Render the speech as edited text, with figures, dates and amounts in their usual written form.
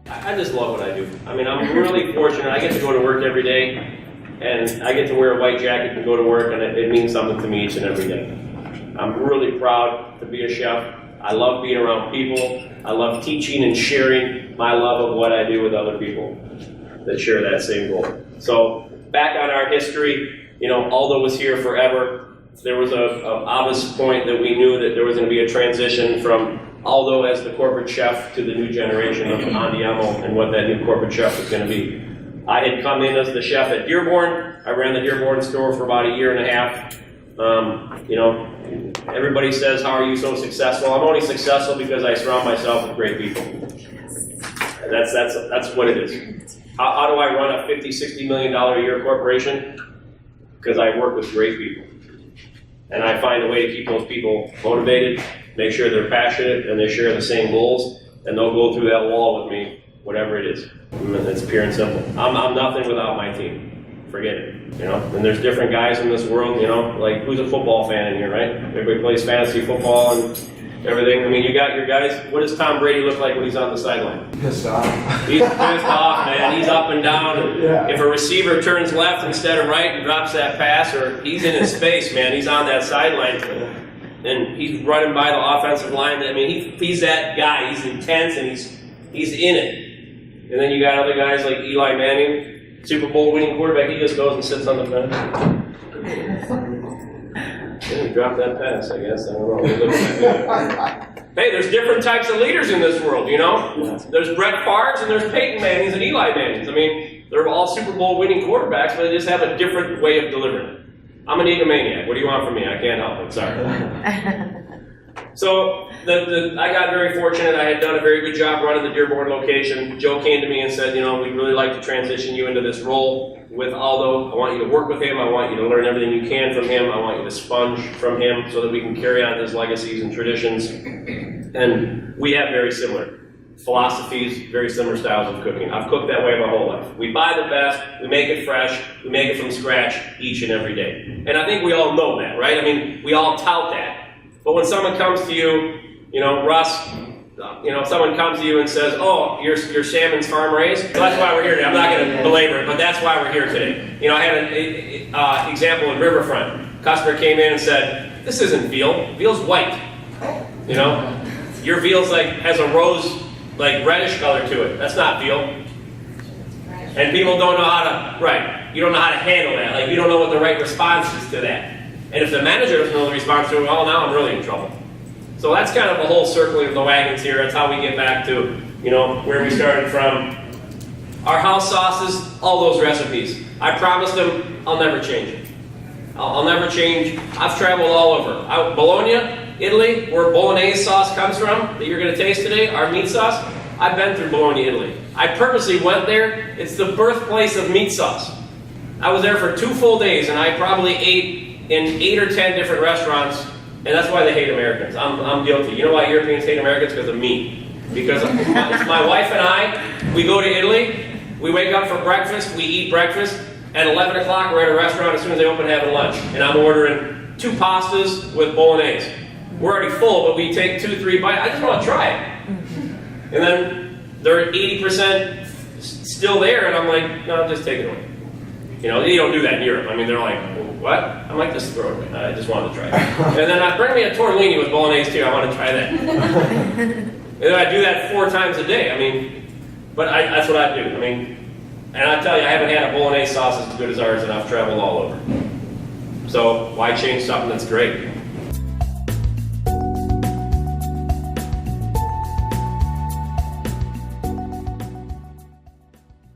I just love what I do. I mean, I'm really fortunate. I get to go to work every day, and I get to wear a white jacket and go to work, and it means something to me each and every day. I'm really proud to be a chef. I love being around people. I love teaching and sharing my love of what I do with other people that share that same goal. So back on our history, you know, Aldo was here forever. There was a obvious point that we knew that there was going to be a transition from Aldo as the corporate chef to the new generation of Andiamo and what that new corporate chef was going to be. I had come in as the chef at Dearborn. I ran the Dearborn store for about a year and a half. You know, everybody says, how are you so successful? I'm only successful because I surround myself with great people. That's what it is. How do I run a $50, $60 million a year corporation? Because I work with great people. And I find a way to keep those people motivated, make sure they're passionate and they share the same goals, and they'll go through that wall with me, whatever it is. It's pure and simple. I'm nothing without my team. Forget it. You know, and there's different guys in this world, you know, like who's a football fan in here, right? Everybody plays fantasy football and everything. I mean, you got your guys. What does Tom Brady look like when he's on the sideline? Pissed off. He's pissed off, man. He's up and down. And yeah. If a receiver turns left instead of right and drops that pass, or he's in his space, man, he's on that sideline. And he's running by the offensive line. I mean, he's that guy. He's intense and he's in it. And then you got other guys like Eli Manning, Super Bowl winning quarterback. He just goes and sits on the fence. He dropped that pass, I guess. I don't know. Hey, there's different types of leaders in this world, you know? There's Brett Favre's and there's Peyton Manning's and Eli Manning's. I mean, they're all Super Bowl winning quarterbacks, but they just have a different way of delivering it. I'm an egomaniac. What do you want from me? I can't help it. Sorry. So I got very fortunate. I had done a very good job running the Dearborn location. Joe came to me and said, you know, we'd really like to transition you into this role with Aldo. I want you to work with him. I want you to learn everything you can from him. I want you to sponge from him so that we can carry on his legacies and traditions. And we have very similar philosophies, very similar styles of cooking. I've cooked that way my whole life. We buy the best, we make it fresh, we make it from scratch each and every day. And I think we all know that, right? I mean, we all tout that. But when someone comes to you, you know, Russ, you know, someone comes to you and says, oh, your salmon's farm raised? So that's why we're here today. I'm not going to belabor it, but that's why we're here today. You know, I had an example in Riverfront. Customer came in and said, this isn't veal. Veal's white. You know, your veal's like has a rose, like reddish color to it. That's not veal. And people don't know how to, right, you don't know how to handle that. Like, you don't know what the right response is to that. And if the manager doesn't know the response to it, well, now I'm really in trouble. So that's kind of the whole circling of the wagons here. That's how we get back to, you know, where we started from. Our house sauces, all those recipes. I promised them I'll never change it. I'll never change. I've traveled all over. Bologna, Italy, where Bolognese sauce comes from, that you're going to taste today, our meat sauce. I've been through Bologna, Italy. I purposely went there. It's the birthplace of meat sauce. I was there for 2 full days, and I probably ate in 8 or 10 different restaurants, and that's why they hate Americans. I'm guilty. You know why Europeans hate Americans? Because of me. Because it's my wife and I, we go to Italy, we wake up for breakfast, we eat breakfast, at 11 o'clock we're at a restaurant as soon as they open having lunch, and I'm ordering 2 pastas with bolognese. We're already full, but we take 2, 3 bites. I just want to try it. And then they're 80% still there, and I'm like, no, just take it away. You know, you don't do that in Europe. I mean, they're like, what? I'm like, just throw it away. I just wanted to try it. And then bring me a tortellini with bolognese too. I want to try that. And then I do that 4 times a day. I mean, but that's what I do. I mean, and I tell you, I haven't had a bolognese sauce as good as ours, and I've traveled all over. So why change something that's great?